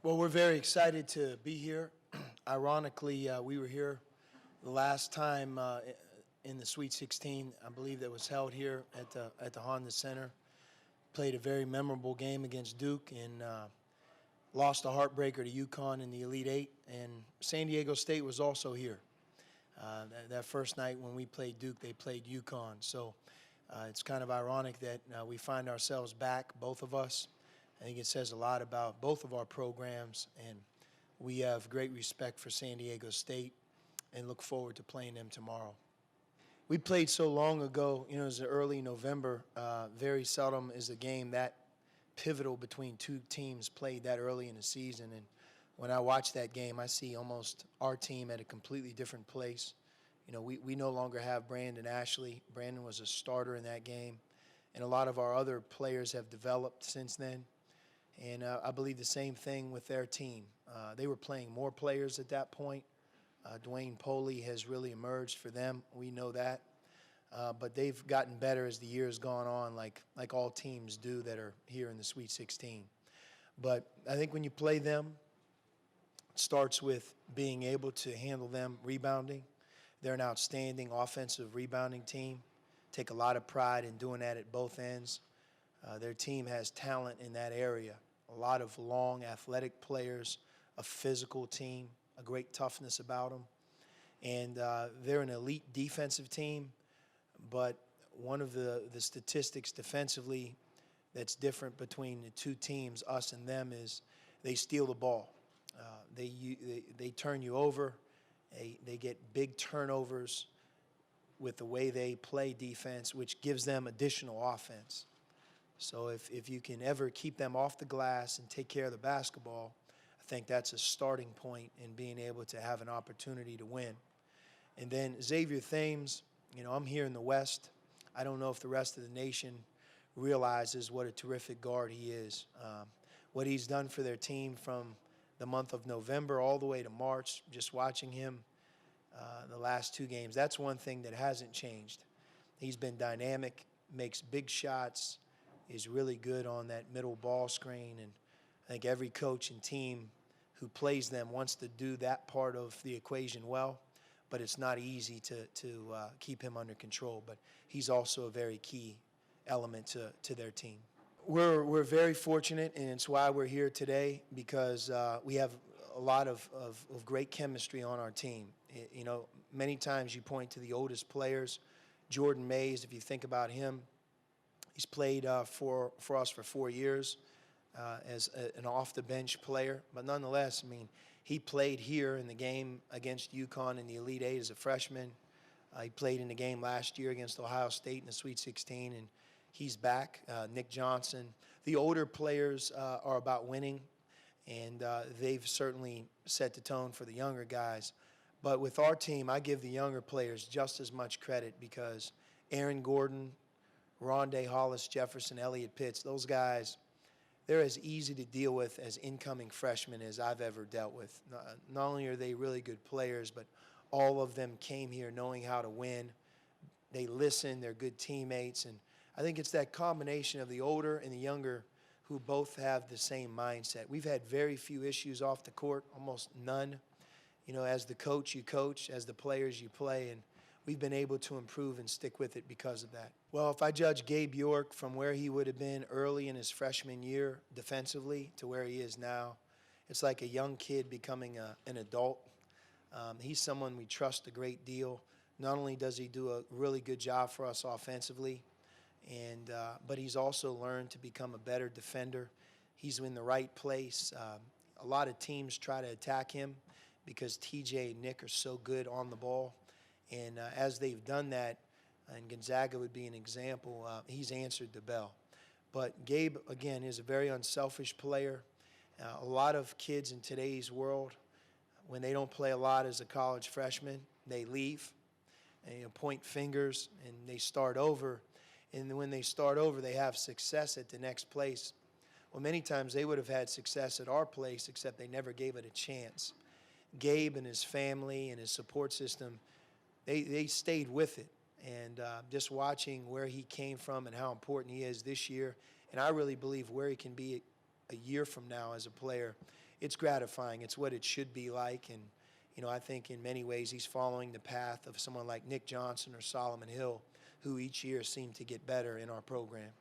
Well, we're very excited to be here. Ironically, we were here the last time in the Sweet 16, I believe, that was held here at the Honda Center. Played a very memorable game against Duke and lost a heartbreaker to UConn in the Elite Eight. And San Diego State was also here. That first night when we played Duke, they played UConn. So it's kind of ironic that we find ourselves back, both of us. I think it says a lot about both of our programs, and we have great respect for San Diego State and look forward to playing them tomorrow. We played so long ago, it was early November. Very seldom is a game that pivotal between two teams played that early in the season. And when I watch that game, I see almost our team at a completely different place. We no longer have Brandon Ashley. Brandon was a starter in that game, and a lot of our other players have developed since then. And I believe the same thing with their team. They were playing more players at that point. Dwayne Poley has really emerged for them. We know that. But they've gotten better as the year has gone on, like all teams do that are here in the Sweet 16. But I think when you play them, it starts with being able to handle them rebounding. They're an outstanding offensive rebounding team. Take a lot of pride in doing that at both ends. Their team has talent in that area. A lot of long, athletic players, a physical team, a great toughness about them. And they're an elite defensive team, but one of the statistics defensively that's different between the two teams, us and them, is they steal the ball. They turn you over. They get big turnovers with the way they play defense, which gives them additional offense. So if you can ever keep them off the glass and take care of the basketball, I think that's a starting point in being able to have an opportunity to win. And then Xavier Thames, I'm here in the West. I don't know if the rest of the nation realizes what a terrific guard he is. What he's done for their team from the month of November all the way to March, just watching him the last two games, that's one thing that hasn't changed. He's been dynamic, makes big shots, is really good on that middle ball screen, and I think every coach and team who plays them wants to do that part of the equation well, but it's not easy to keep him under control. But he's also a very key element to their team. We're very fortunate, and it's why we're here today, because we have a lot of great chemistry on our team. Many times you point to the oldest players. Jordan Mays, if you think about him, he's played for us for 4 years as an off-the-bench player. But nonetheless, he played here in the game against UConn in the Elite Eight as a freshman. He played in the game last year against Ohio State in the Sweet 16, and he's back. Nick Johnson. The older players are about winning, and they've certainly set the tone for the younger guys. But with our team, I give the younger players just as much credit, because Aaron Gordon, Rondé Hollis Jefferson, Elliot Pitts, those guys, they're as easy to deal with as incoming freshmen as I've ever dealt with. Not only are they really good players, but all of them came here knowing how to win. They listen, they're good teammates, and I think it's that combination of the older and the younger who both have the same mindset. We've had very few issues off the court, almost none. As the coach, you coach. As the players, you play, and we've been able to improve and stick with it because of that. Well, if I judge Gabe York from where he would have been early in his freshman year defensively to where he is now, it's like a young kid becoming an adult. He's someone we trust a great deal. Not only does he do a really good job for us offensively, but he's also learned to become a better defender. He's in the right place. A lot of teams try to attack him because TJ and Nick are so good on the ball. And as they've done that, and Gonzaga would be an example, he's answered the bell. But Gabe, again, is a very unselfish player. A lot of kids in today's world, when they don't play a lot as a college freshman, they leave and point fingers and they start over. And when they start over, they have success at the next place. Well, many times they would have had success at our place, except they never gave it a chance. Gabe and his family and his support system, they stayed with it. And just watching where he came from and how important he is this year, and I really believe where he can be a year from now as a player, it's gratifying. It's what it should be like. And, I think in many ways he's following the path of someone like Nick Johnson or Solomon Hill, who each year seem to get better in our program.